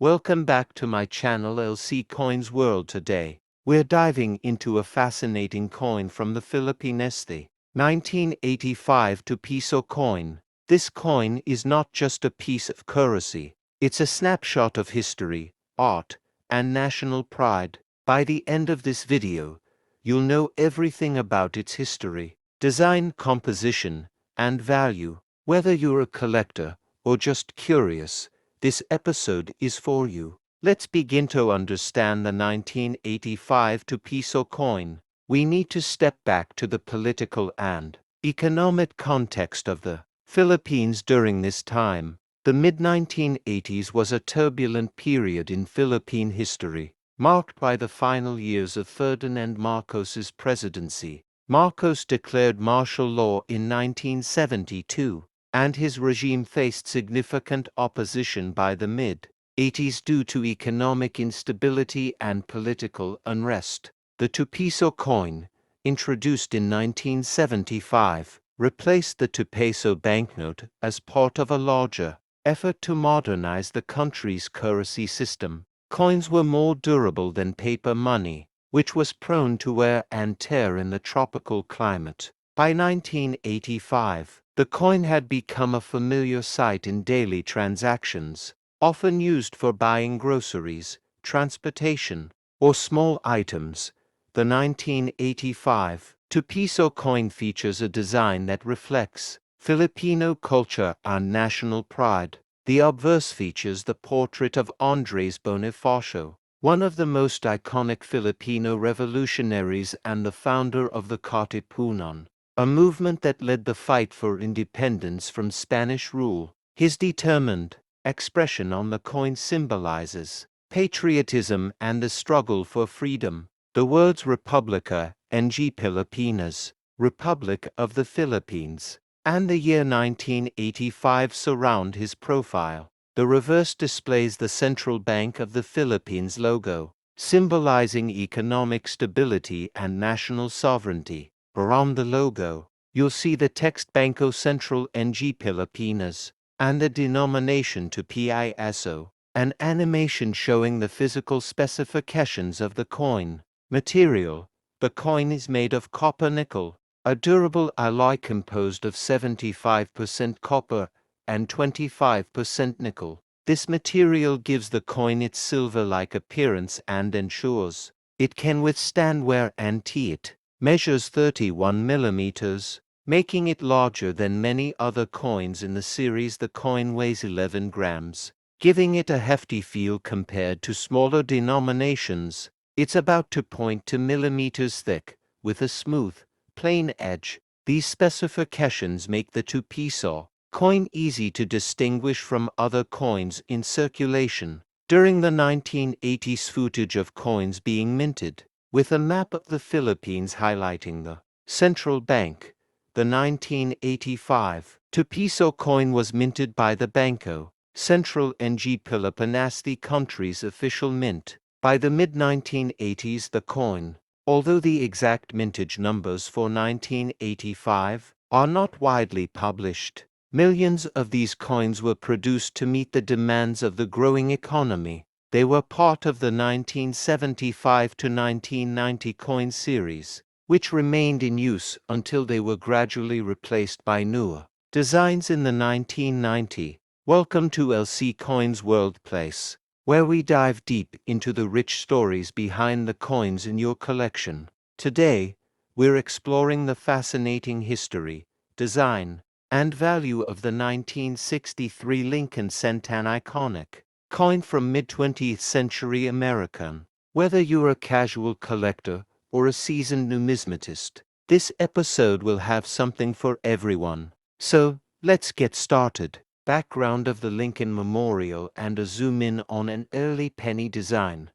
Welcome back to my channel LC Coins World. Today, we're diving into a fascinating coin from the Philippines, the 1985 Piso coin. This coin is not just a piece of currency, it's a snapshot of history, art, and national pride. By the end of this video, you'll know everything about its history, design, composition, and value. Whether you're a collector or just curious, this episode is for you. Let's begin to understand the 1985 Piso coin. We need to step back to the political and economic context of the Philippines during this time. The mid-1980s was a turbulent period in Philippine history, marked by the final years of Ferdinand Marcos's presidency. Marcos declared martial law in 1972. And his regime faced significant opposition by the mid-80s due to economic instability and political unrest. The 2 peso coin, introduced in 1975, replaced the 2 peso banknote as part of a larger effort to modernize the country's currency system. Coins were more durable than paper money, which was prone to wear and tear in the tropical climate. By 1985, the coin had become a familiar sight in daily transactions, often used for buying groceries, transportation, or small items. The 1985 2 peso coin features a design that reflects Filipino culture and national pride. The obverse features the portrait of Andrés Bonifacio, one of the most iconic Filipino revolutionaries and the founder of the Katipunan, a movement that led the fight for independence from Spanish rule. His determined expression on the coin symbolizes patriotism and the struggle for freedom. The words Republica ng Pilipinas, Republic of the Philippines, and the year 1985 surround his profile. The reverse displays the Central Bank of the Philippines logo, symbolizing economic stability and national sovereignty. Around the logo, you'll see the text Bangko Sentral ng Pilipinas, and the denomination to Piso, an animation showing the physical specifications of the coin. Material: the coin is made of copper nickel, a durable alloy composed of 75% copper and 25% nickel. This material gives the coin its silver-like appearance and ensures it can withstand wear and tear. It measures 31 millimeters, making it larger than many other coins in the series. The coin weighs 11 grams, giving it a hefty feel compared to smaller denominations. It's about 2.2 millimeters thick, with a smooth, plain edge. These specifications make the 2 peso coin easy to distinguish from other coins in circulation. During the 1980s, footage of coins being minted, with a map of the Philippines highlighting the central bank. The 1985 2 peso coin was minted by the Bangko Sentral ng Pilipinas, the country's official mint. By the mid-1980s, the coin, although the exact mintage numbers for 1985 are not widely published, millions of these coins were produced to meet the demands of the growing economy. They were part of the 1975 to 1990 coin series, which remained in use until they were gradually replaced by newer designs in the 1990s. Welcome to LC Coins World Place, where we dive deep into the rich stories behind the coins in your collection. Today, we're exploring the fascinating history, design, and value of the 1963 Lincoln Cent, an iconic coin from mid-20th century American. Whether you're a casual collector or a seasoned numismatist, this episode will have something for everyone. So, let's get started. Background of the Lincoln Memorial and a zoom in on an early penny design.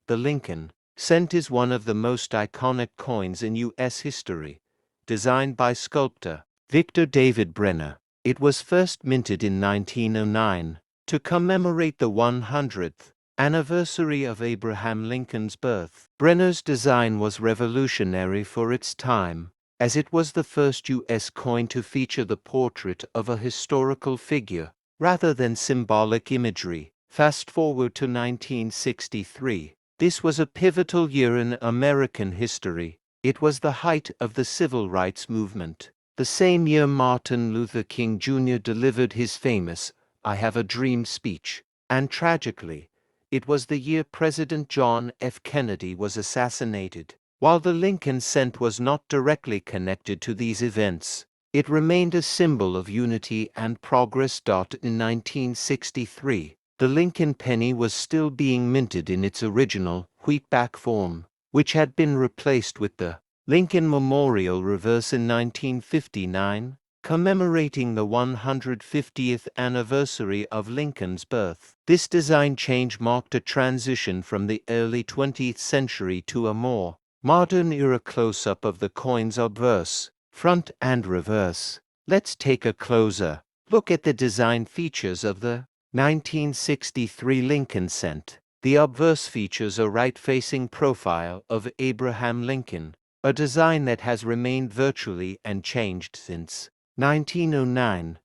The Lincoln Cent is one of the most iconic coins in U.S. history, designed by sculptor Victor David Brenner. It was first minted in 1909 to commemorate the 100th anniversary of Abraham Lincoln's birth. Brenner's design was revolutionary for its time, as it was the first U.S. coin to feature the portrait of a historical figure, rather than symbolic imagery. Fast forward to 1963. This was a pivotal year in American history. It was the height of the civil rights movement. The same year Martin Luther King Jr. delivered his famous "I Have a Dream" speech. And tragically, it was the year President John F. Kennedy was assassinated. While the Lincoln cent was not directly connected to these events, it remained a symbol of unity and progress. In 1963, the Lincoln penny was still being minted in its original wheatback form, which had been replaced with the Lincoln Memorial reverse in 1959, commemorating the 150th anniversary of Lincoln's birth. This design change marked a transition from the early 20th century to a more modern-era close-up of the coin's obverse, front and reverse. Let's take a closer look at the design features of the 1963 Lincoln cent. The obverse features a right-facing profile of Abraham Lincoln, a design that has remained virtually unchanged since 1909.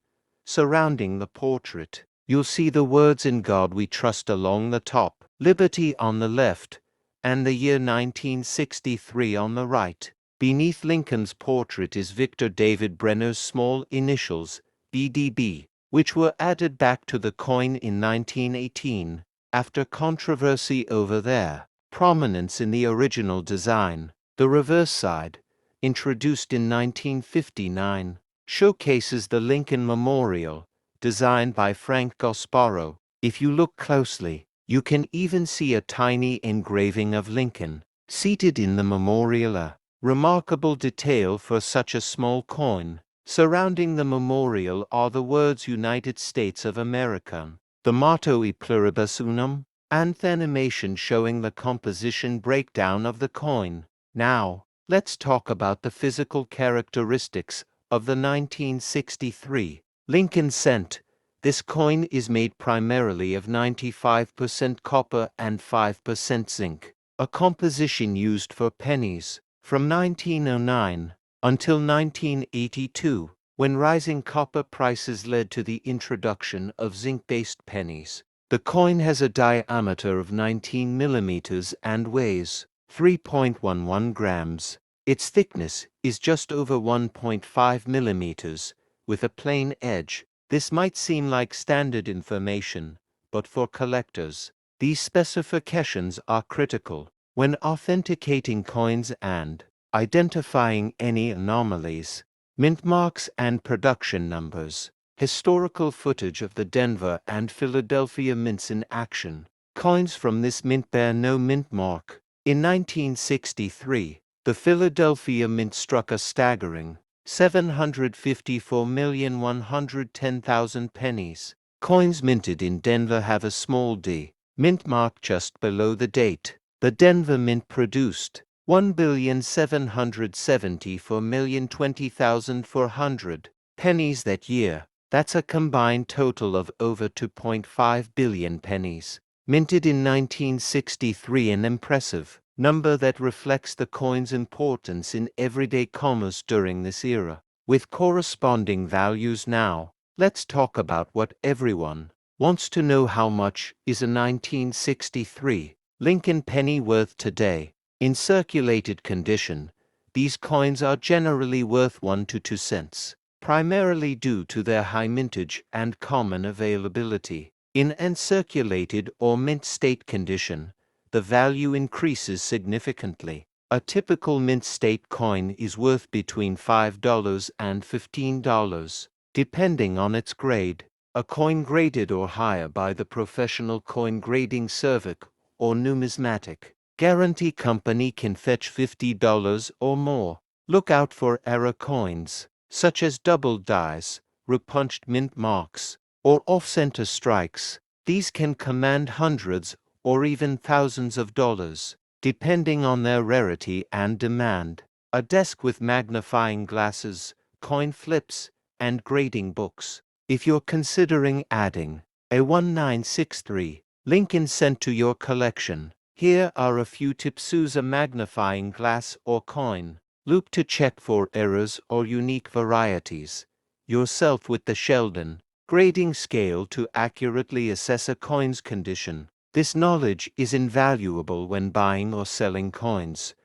Surrounding the portrait, you'll see the words "In God We Trust" along the top, "Liberty" on the left, and the year 1963 on the right. Beneath Lincoln's portrait is Victor David Brenner's small initials, BDB, which were added back to the coin in 1918, after controversy over their prominence in the original design. The reverse side, introduced in 1959, showcases the Lincoln Memorial, designed by Frank Gasparo. If you look closely, you can even see a tiny engraving of Lincoln, seated in the memorial, a remarkable detail for such a small coin. Surrounding the memorial are the words "United States of America," the motto "E pluribus unum," and the animation showing the composition breakdown of the coin. Now, let's talk about the physical characteristics of the 1963 Lincoln cent. This coin is made primarily of 95% copper and 5% zinc, a composition used for pennies. From 1909 until 1982, when rising copper prices led to the introduction of zinc-based pennies, the coin has a diameter of 19 millimeters and weighs 3.11 grams. Its thickness is just over 1.5 millimeters, with a plain edge. This might seem like standard information, but for collectors, these specifications are critical when authenticating coins and identifying any anomalies. Mint marks and production numbers. Historical footage of the Denver and Philadelphia mints in action. Coins from this mint bear no mint mark. In 1963, the Philadelphia Mint struck a staggering 754,110,000 pennies. Coins minted in Denver have a small D mint mark just below the date. The Denver Mint produced 1,774,020,400 pennies that year. That's a combined total of over 2.5 billion pennies. Minted in 1963, an impressive number that reflects the coin's importance in everyday commerce during this era. With corresponding values now, let's talk about what everyone wants to know: how much is a 1963 Lincoln penny worth today? In circulated condition, these coins are generally worth 1 to 2 cents, primarily due to their high mintage and common availability. In uncirculated or mint state condition, the value increases significantly. A typical mint state coin is worth between $5 and $15, depending on its grade. A coin graded or higher by the professional coin grading service or numismatic guarantee company can fetch $50 or more. Look out for error coins, such as double dies, repunched mint marks, or off-center strikes. These can command hundreds or even thousands of dollars, depending on their rarity and demand. A desk with magnifying glasses, coin flips, and grading books. If you're considering adding a 1963 Lincoln cent to your collection, here are a few tips. Use a magnifying glass or coin loupe to check for errors or unique varieties. Yourself with the Sheldon grading scale to accurately assess a coin's condition. This knowledge is invaluable when buying or selling coins.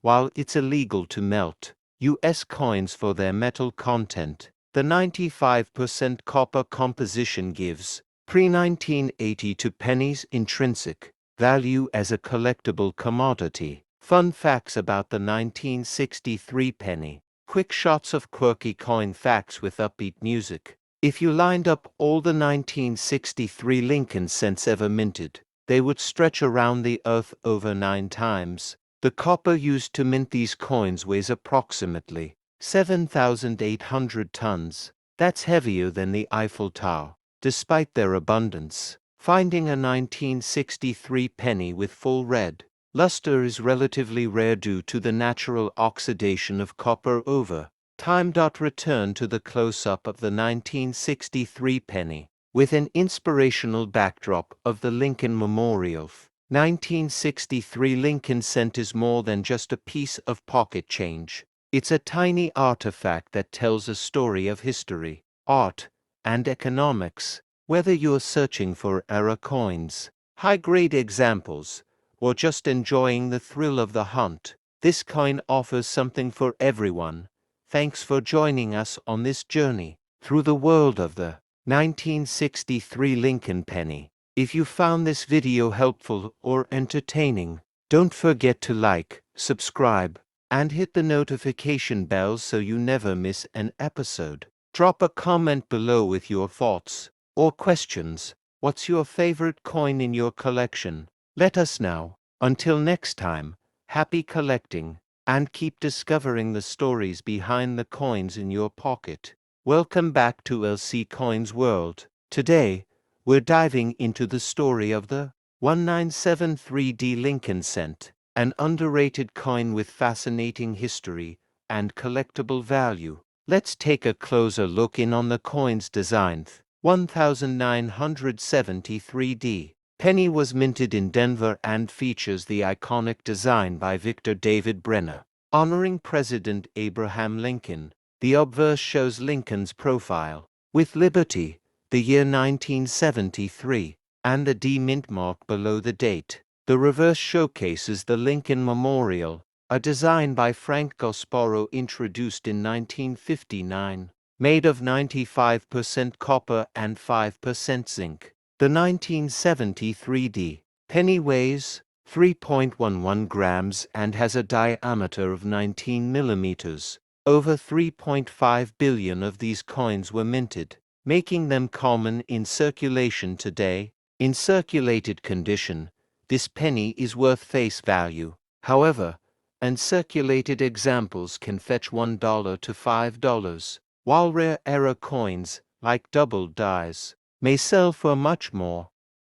While it's illegal to melt US coins for their metal content, the 95% copper composition gives pre-1982 pennies intrinsic value as a collectible commodity. Fun facts about the 1963 penny. Quick shots of quirky coin facts with upbeat music. If you lined up all the 1963 Lincoln cents ever minted, they would stretch around the earth over 9 times. The copper used to mint these coins weighs approximately 7,800 tons. That's heavier than the Eiffel Tower. Despite their abundance, finding a 1963 penny with full red luster is relatively rare due to the natural oxidation of copper over time. Return to the close-up of the 1963 penny with an inspirational backdrop of the Lincoln Memorial. 1963 Lincoln cent is more than just a piece of pocket change. It's a tiny artifact that tells a story of history, art, and economics. Whether you're searching for era coins, high-grade examples, or just enjoying the thrill of the hunt, this coin offers something for everyone. Thanks for joining us on this journey through the world of the 1963 Lincoln penny. If you found this video helpful or entertaining, don't forget to like, subscribe, and hit the notification bell so you never miss an episode. Drop a comment below with your thoughts or questions. What's your favorite coin in your collection? Let us know. Until next time, happy collecting, and keep discovering the stories behind the coins in your pocket. Welcome back to LC Coins World. Today, we're diving into the story of the 1973D Lincoln cent, an underrated coin with fascinating history and collectible value. Let's take a closer look in on the coin's design. 1973D penny was minted in Denver and features the iconic design by Victor David Brenner, honoring President Abraham Lincoln. The obverse shows Lincoln's profile, with Liberty, the year 1973, and the D mint mark below the date. The reverse showcases the Lincoln Memorial, a design by Frank Gasparo introduced in 1959, made of 95% copper and 5% zinc. The 1973D penny weighs 3.11 grams and has a diameter of 19 millimeters. Over 3.5 billion of these coins were minted, making them common in circulation today. In circulated condition, this penny is worth face value. However, uncirculated examples can fetch $1 to $5, while rare era coins, like double dies, may sell for much more.